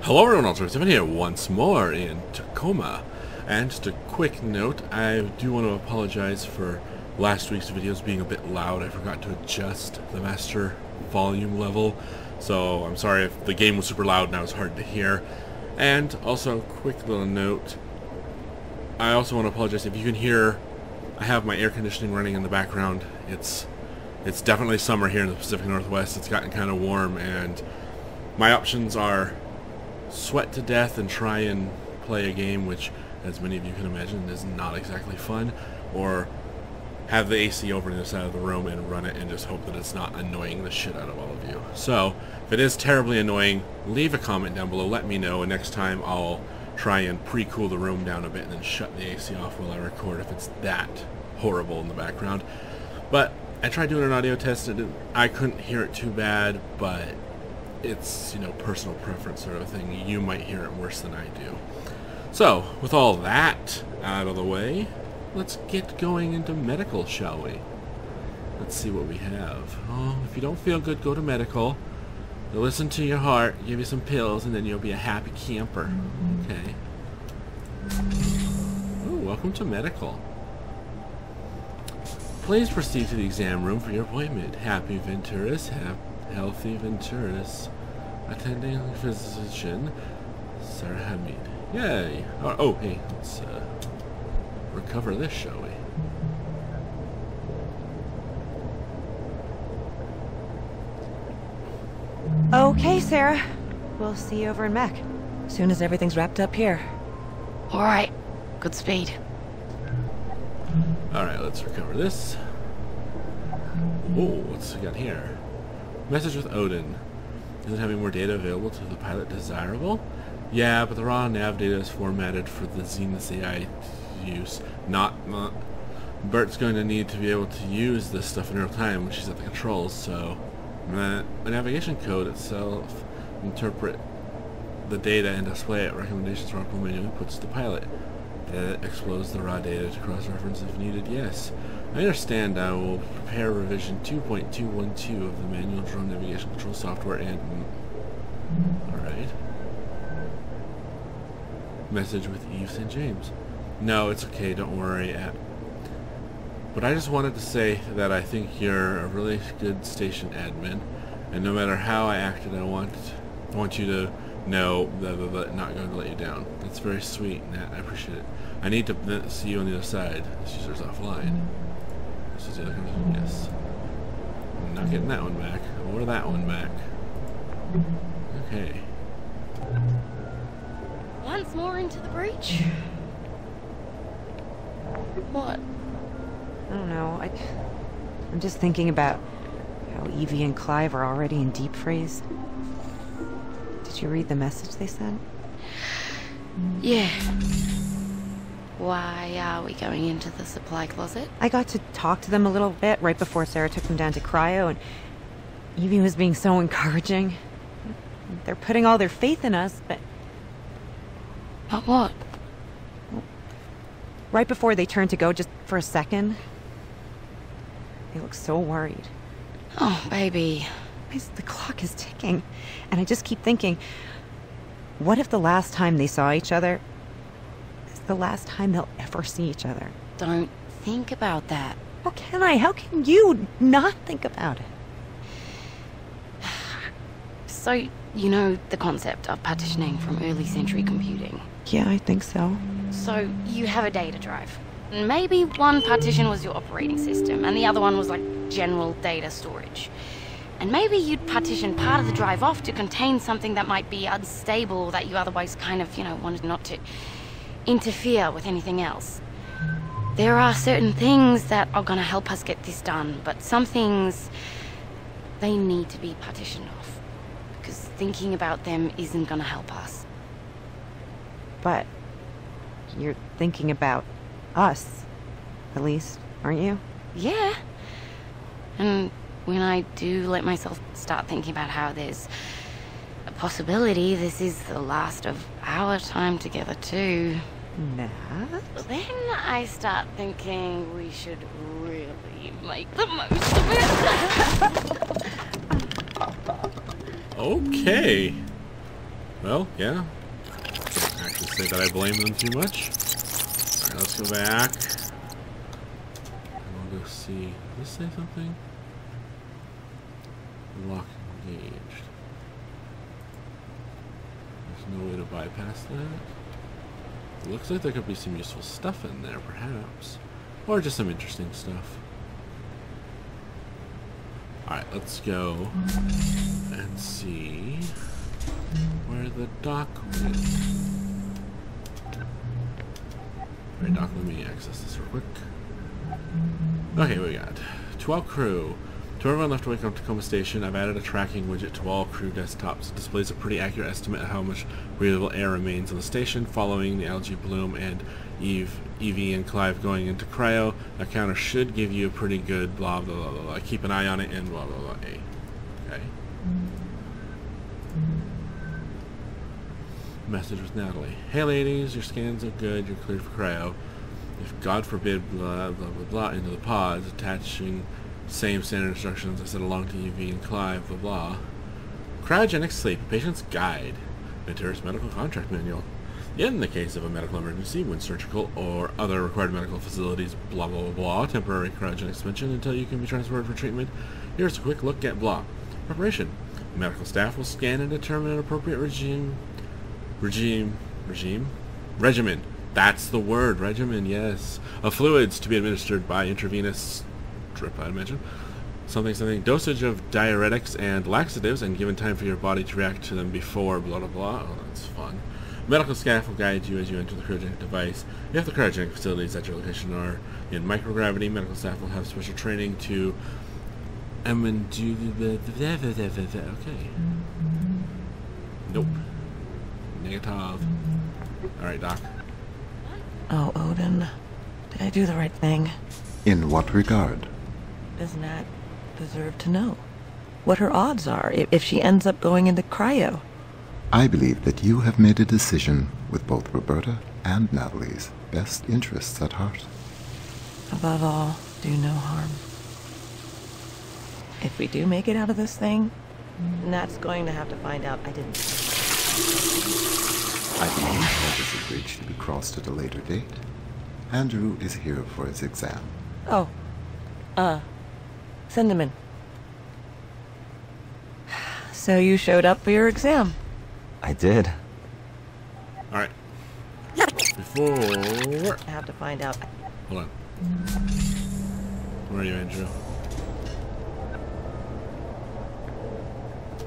Hello everyone, Alternative here once more in Tacoma. And just a quick note, I do want to apologize for last week's videos being a bit loud. I forgot to adjust the master volume level, so I'm sorry if the game was super loud and I was hard to hear. And also, quick little note, I also want to apologize if you can hear I have my air conditioning running in the background. It's definitely summer here in the Pacific Northwest. It's gotten kind of warm, and my options are sweat to death and try and play a game, which, as many of you can imagine, is not exactly fun, or have the AC over on the side of the room and run it and just hope that it's not annoying the shit out of all of you. So, if it is terribly annoying, leave a comment down below, let me know, and next time I'll try and pre-cool the room down a bit and then shut the AC off while I record if it's that horrible in the background. But I tried doing an audio test and I couldn't hear it too bad, but it's, you know, personal preference sort of thing. You might hear it worse than I do. So, with all that out of the way, let's get going into medical, shall we? Let's see what we have. Oh, if you don't feel good, go to medical. They'll listen to your heart, give you some pills, and then you'll be a happy camper. Okay. Oh, welcome to medical. Please proceed to the exam room for your appointment. Happy Venturis, healthy Venturis. Attending physician, Sarah Hamid. Yay! Oh, hey, let's recover this, shall we? Okay, Sarah. We'll see you over in Mac. Soon as everything's wrapped up here. Alright. Good speed. Alright, let's recover this. Oh, what's we got here? Message with Odin. Isn't having more data available to the pilot desirable? Yeah, but the raw nav data is formatted for the Zenith AI use. Not Bert's going to need to be able to use this stuff in real time when she's at the controls, so a navigation code itself interpret the data and display it. Recommendations for optimal manual inputs to the pilot. That explodes the raw data to cross-reference if needed. Yes, I understand. I will prepare revision 2.212 of the manual drone navigation control software and... Alright. Message with Eve St. James. No, it's okay, don't worry. But I just wanted to say that I think you're a really good station admin, and no matter how I acted, I want you to know that I'm not going to let you down. That's very sweet, Nat. I appreciate it. I need to see you on the other side. This user's offline. This is the other condition. Yes. I'm not getting that one back, or that one back. Okay. Once more into the breach. What? I don't know. I'm just thinking about how Evie and Clive are already in deep freeze. Did you read the message they sent? Yeah. Why are we going into the supply closet? I got to talk to them a little bit right before Sarah took them down to Cryo, and Evie was being so encouraging. They're putting all their faith in us, but... But what? Right before they turned to go, just for a second, they look so worried. Oh, baby. The clock is ticking, and I just keep thinking, what if the last time they saw each other is the last time they'll ever see each other? Don't think about that. How can I? How can you not think about it? So, you know the concept of partitioning from early century computing? Yeah, I think so. So, you have a data drive. Maybe one partition was your operating system, and the other one was like general data storage. And maybe you'd partition part of the drive off to contain something that might be unstable or that you otherwise kind of, you know, wanted not to interfere with anything else. There are certain things that are gonna help us get this done, but some things, they need to be partitioned off. Because thinking about them isn't gonna help us. But you're thinking about us, at least, aren't you? Yeah. And when I do let myself start thinking about how there's a possibility this is the last of our time together too, Nat? then I start thinking we should really make the most of it. Okay. Well, yeah. Can't actually say that I blame them too much. Alright, let's go back. And we'll go see. Does this say something? Lock engaged. There's no way to bypass that. It looks like there could be some useful stuff in there, perhaps. Or just some interesting stuff. Alright, let's go and see where the dock went. Alright, dock, let me access this real quick. Okay, what we got? To all crew. To everyone left awake on Tacoma Station, I've added a tracking widget to all crew desktops. It displays a pretty accurate estimate of how much breathable air remains on the station following the algae bloom and Evie and Clive going into Cryo. That counter should give you a pretty good blah blah blah blah. Keep an eye on it and blah blah blah. Okay. Message with Natalie. Hey ladies, your scans look good. You're cleared for Cryo. If God forbid blah blah blah blah into the pods, attaching same standard instructions I sent along to Evie and Clive, blah blah. Cryogenic sleep, patient's guide. Venturis medical contract manual. In the case of a medical emergency, when surgical or other required medical facilities, blah blah blah blah, temporary cryogenic suspension until you can be transported for treatment. Here's a quick look at blah. Preparation. Medical staff will scan and determine an appropriate regimen. That's the word, regimen, yes. Of fluids to be administered by intravenous drip, I'd imagine. Something dosage of diuretics and laxatives, and given time for your body to react to them before blah blah blah. Oh, that's fun. Medical staff will guide you as you enter the cryogenic device. If the cryogenic facilities at your location are in microgravity, medical staff will have special training to okay. Nope. Negative. Alright, Doc. Oh, Odin. Did I do the right thing? In what regard? Does Nat deserve to know what her odds are if she ends up going into Cryo? I believe that you have made a decision with both Roberta and Natalie's best interests at heart. Above all, do no harm. If we do make it out of this thing, Nat's going to have to find out I didn't. I believe that is a bridge to be crossed at a later date. Andrew is here for his exam. Oh. Send him in. So you showed up for your exam? I did. Alright. Before... I have to find out. Hold on. Where are you, Andrew?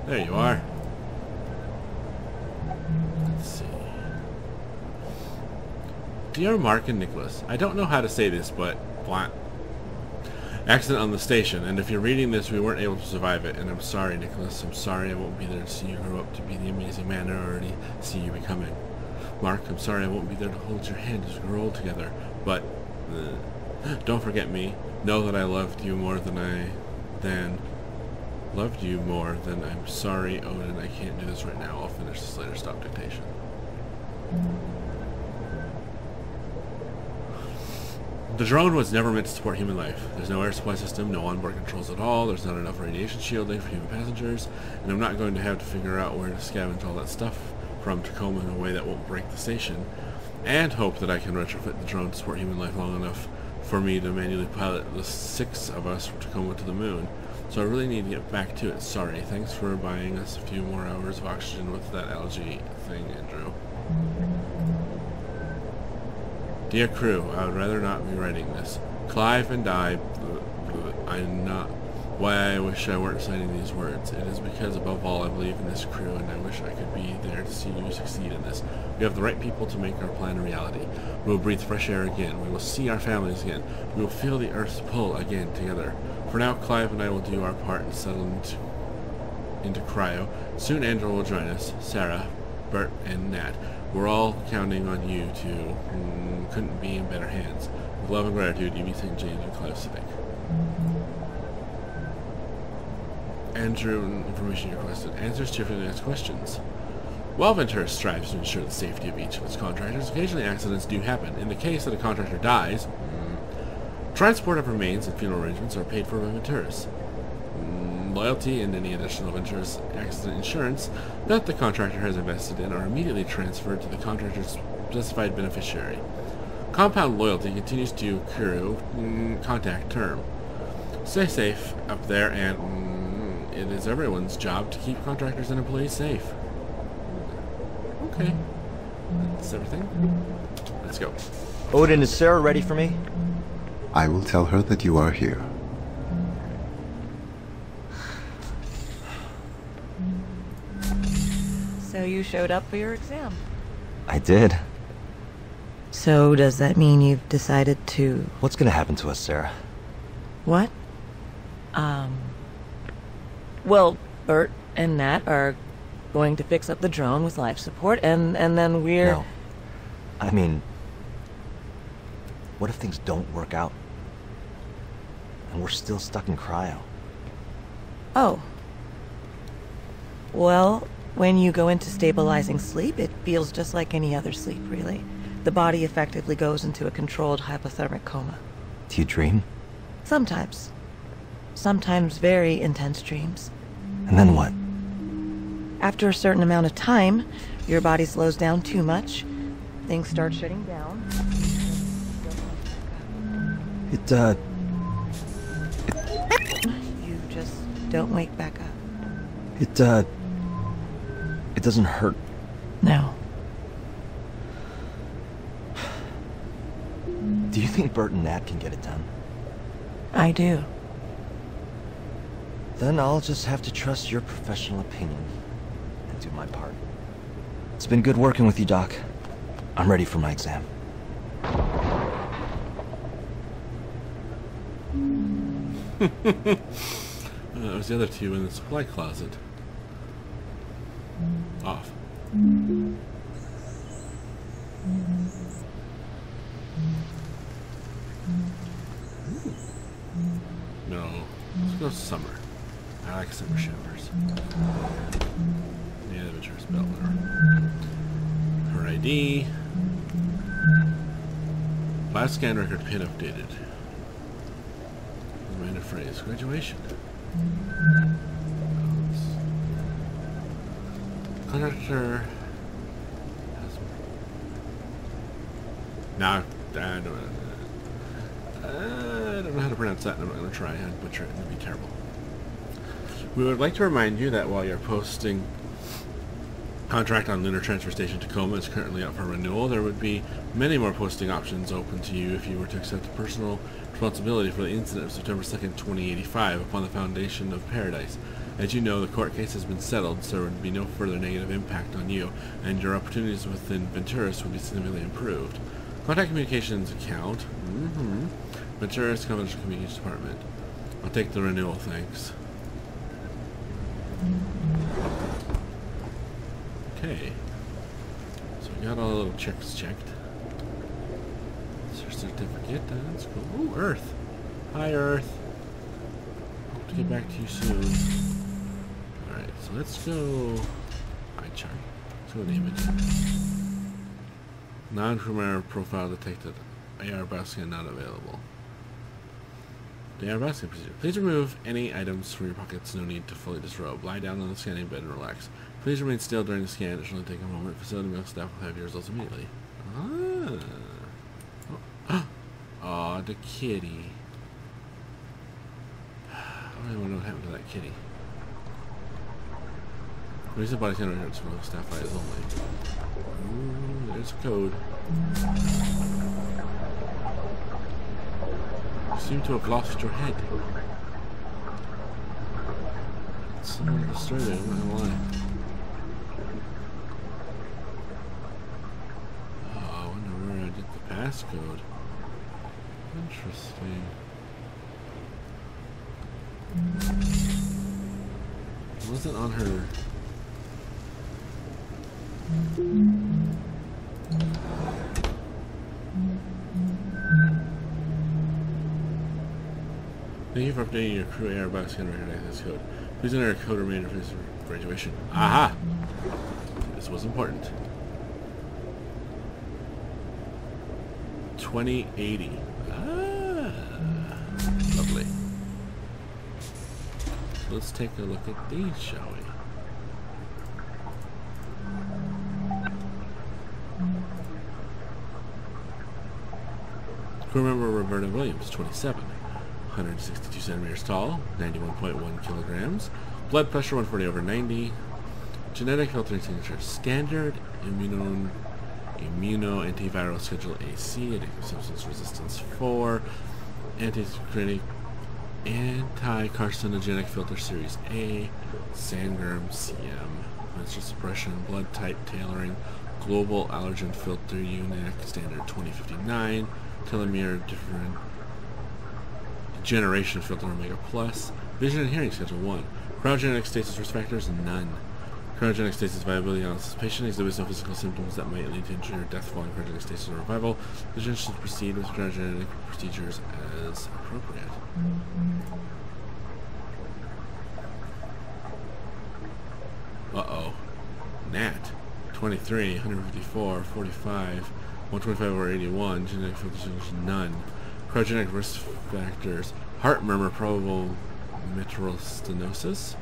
There you are. Let's see. Dear Mark and Nicholas, I don't know how to say this, but... Accident on the station, and if you're reading this, we weren't able to survive it, and I'm sorry, Nicholas. I'm sorry I won't be there to see you grow up to be the amazing man I already see you becoming. Mark, I'm sorry I won't be there to hold your hand as we grow old together, but don't forget me. Know that I loved you more than I'm sorry, Odin. I can't do this right now. I'll finish this later. Stop dictation. The drone was never meant to support human life. There's no air supply system, no onboard controls at all, there's not enough radiation shielding for human passengers, and I'm not going to have to figure out where to scavenge all that stuff from Tacoma in a way that won't break the station, and hope that I can retrofit the drone to support human life long enough for me to manually pilot the 6 of us from Tacoma to the moon. So I really need to get back to it. Sorry. Thanks for buying us a few more hours of oxygen with that algae thing, Andrew. Dear crew, I would rather not be writing this. Clive and I'm not why I wish I weren't signing these words. It is because above all I believe in this crew, and I wish I could be there to see you succeed in this. We have the right people to make our plan a reality. We will breathe fresh air again. We will see our families again. We will feel the earth's pull again together. For now, Clive and I will do our part and settle into Cryo. Soon Andrew will join us. Sarah, Bert, and Nat. We're all counting on you to... couldn't be in better hands. With love and gratitude, Evie St. James and Clive Civic. Andrew, information requested. Answers to your next questions. While Ventura strives to ensure the safety of each of its contractors, occasionally accidents do happen. In the case that a contractor dies, transport of remains and funeral arrangements are paid for by Venturas. loyalty, and any additional Venturis accident insurance that the contractor has invested in are immediately transferred to the contractor's specified beneficiary. Compound loyalty continues to accrue contact term. Stay safe up there, and it is everyone's job to keep contractors and employees safe. Okay. That's everything. Let's go. Odin, is Sarah ready for me? I will tell her that you are here. So you showed up for your exam. I did. So does that mean you've decided to... What's gonna happen to us, Sarah? What? Well, Bert and Nat are going to fix up the drone with life support, and then we're... No. I mean... What if things don't work out? And we're still stuck in cryo? Oh. Well, when you go into stabilizing sleep, it feels just like any other sleep, really. The body effectively goes into a controlled hypothermic coma. Do you dream? Sometimes. Sometimes very intense dreams. And then what? After a certain amount of time, your body slows down too much. Things start shutting down. You just don't wake back up. It doesn't hurt. No. Do you think Bert and Nat can get it done? I do. Then I'll just have to trust your professional opinion and do my part. It's been good working with you, Doc. I'm ready for my exam. It was the other two in the supply closet. Off. No. Let's go summer. I like summer showers. Yeah, the Venturis Butler. Her ID. Last scan record pin updated. Reminder phrase. Graduation. Contractor has... Now, I don't know how to pronounce that, and I'm not going to try. I'd butcher it. It would be terrible. We would like to remind you that while you're posting contract on Lunar Transfer Station Tacoma is currently up for renewal, there would be many more posting options open to you if you were to accept personal responsibility for the incident of September 2nd, 2085 upon the foundation of Paradise. As you know, the court case has been settled, so there would be no further negative impact on you, and your opportunities within Venturis would be significantly improved. Contact Communications account. Venturis Confidential Communications Department. I'll take the renewal, thanks. Okay. So we got all the little checks checked. Certificate, that's cool. Ooh, Earth. Hi, Earth. Hope to get back to you soon. Alright, so let's go... Eye chart. Let's go to image. Non-criminal profile detected. AR bioscan not available. The AR bioscan procedure. Please remove any items from your pockets. No need to fully disrobe. Lie down on the scanning bed and relax. Please remain still during the scan. It should only take a moment. Facility medical staff will have your results immediately. Aw, the kitty. I really want to know what happened to that kitty. Release the body scan records from the staff eyes only. Ooh, there's a code. You seem to have lost your head. Someone destroyed it, I don't know why. Oh, I wonder where I did the passcode. Interesting. It wasn't on her. Thank you for updating your crew AR bioscan record access code. Please enter a code remainder for this graduation. Aha! This was important. 2080. Ah, lovely. let's take a look at these, shall we? Crew member Roberta Williams, 27, 162 centimeters tall, 91.1 kilograms, blood pressure 140 over 90, genetic filtering signature standard, immuno antiviral schedule AC, addictive substance resistance 4, anti-carcinogenic filter series A, Sandgerm CM, menstrual suppression, blood type tailoring, global allergen filter UNIC standard 2059, telomere different generation filter omega plus, vision and hearing schedule 1, cryogenic stasis risk factors none. Cryogenic stasis viability analysis. Patient exhibits no physical symptoms that might lead to injury or death following cryogenic stasis or revival. Physician should proceed with cryogenic procedures as appropriate. Uh-oh. Nat. 23, 154, 45, 125 over 81. Genetic filter signatures none. Cryogenic risk factors. Heart murmur, probable mitral stenosis.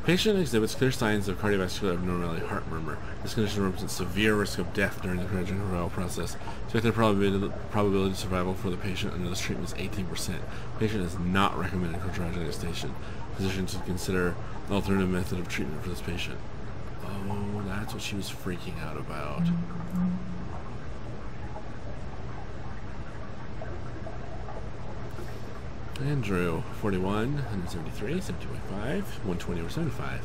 Patient exhibits clear signs of cardiovascular abnormality, heart murmur. This condition represents severe risk of death during the cryogenic revival process. Expected probability of survival for the patient under this treatment is 18%. Patient is not recommended for cryogenic station. Physician should consider an alternative method of treatment for this patient. Oh, that's what she was freaking out about. Andrew, 41, 173, 70.5, 120 over 75.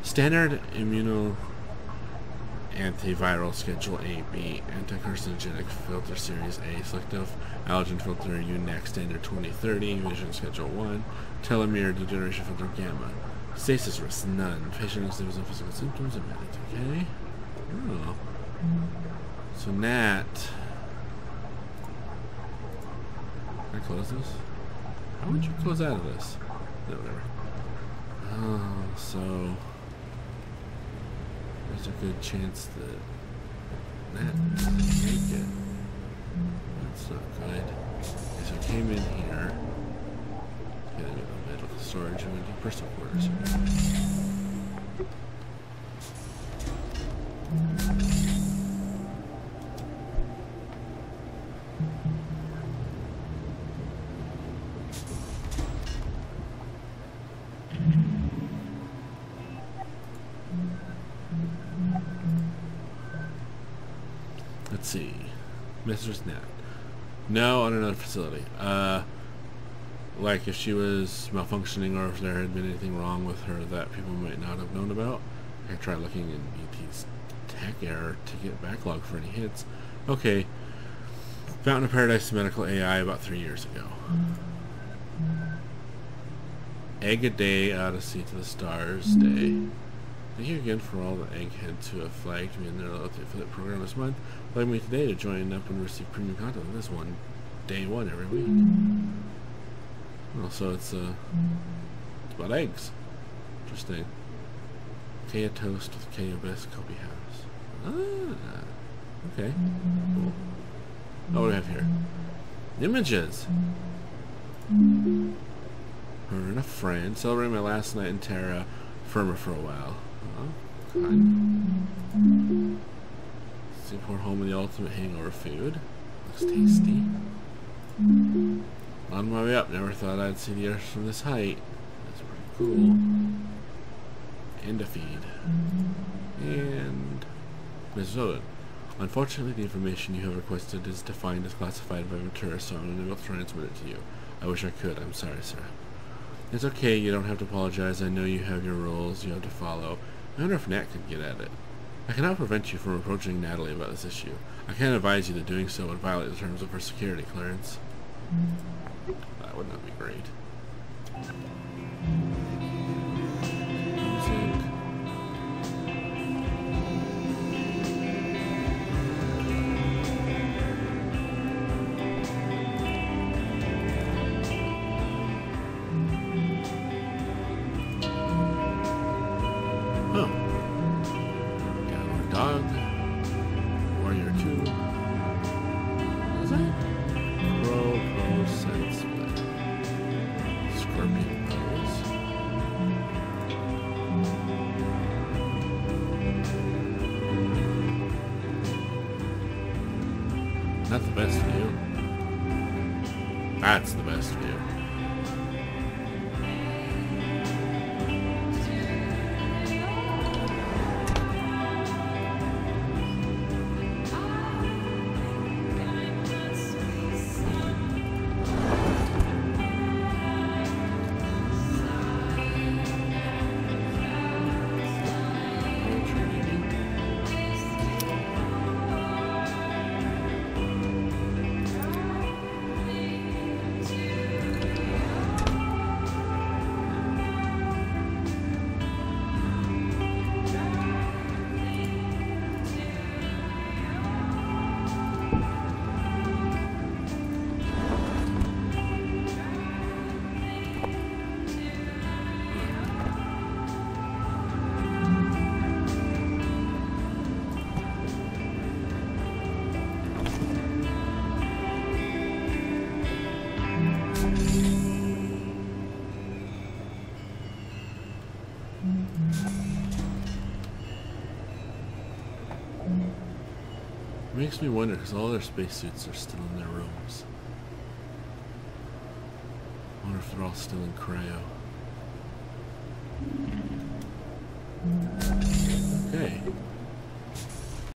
Standard immuno antiviral schedule AB, anti-carcinogenic filter series A, selective allergen filter UNIC standard 2030, vision schedule 1, telomere degeneration filter gamma. Stasis risk none. Patient exhibits no physical symptoms. Okay. Oh. So Nat. Can I close this? How would you close out of this? No, whatever. Oh, so there's a good chance that Nat doesn't make it. That's not good. Okay, so I came in here. Getting a bit of the storage and we do personal quarters. Let's see. Mrs. Nat. No, on another facility. Like if she was malfunctioning or if there had been anything wrong with her that people might not have known about. I tried looking in ET's tech error ticket backlog for any hits. Okay. Fountain of Paradise Medical AI about 3 years ago. Egg a Day Odyssey to the Stars Day. Thank you again for all the eggheads who have flagged me in their affiliate program this month. Flag me today to join up and receive premium content on this one. Day 1 every week. Well, so it's about eggs. Interesting. Kea toast with Kea best Kobe house. Ah, okay. Cool. Oh, what do we have here? Images. Her and a friend celebrating my last night in terra firma for a while. Oh, kind. Singapore home with the ultimate hangover food. Looks tasty. On my way up, never thought I'd see the earth from this height. That's pretty cool. And a feed. And Mrs. Owen. Unfortunately, the information you have requested is defined as classified by Ventura, so I'm unable to transmit it to you. I wish I could. I'm sorry, sir. It's okay. You don't have to apologize. I know you have your rules you have to follow. I wonder if Nat could get at it. I cannot prevent you from approaching Natalie about this issue. I can't advise you that doing so would violate the terms of her security clearance. That would not be great. Music. Oh. Downward Dog. Warrior 2. What was that? Pro Sense Scorpion. Not the best view. That's the best view. Makes me wonder because all their spacesuits are still in their rooms. I wonder if they're all still in cryo.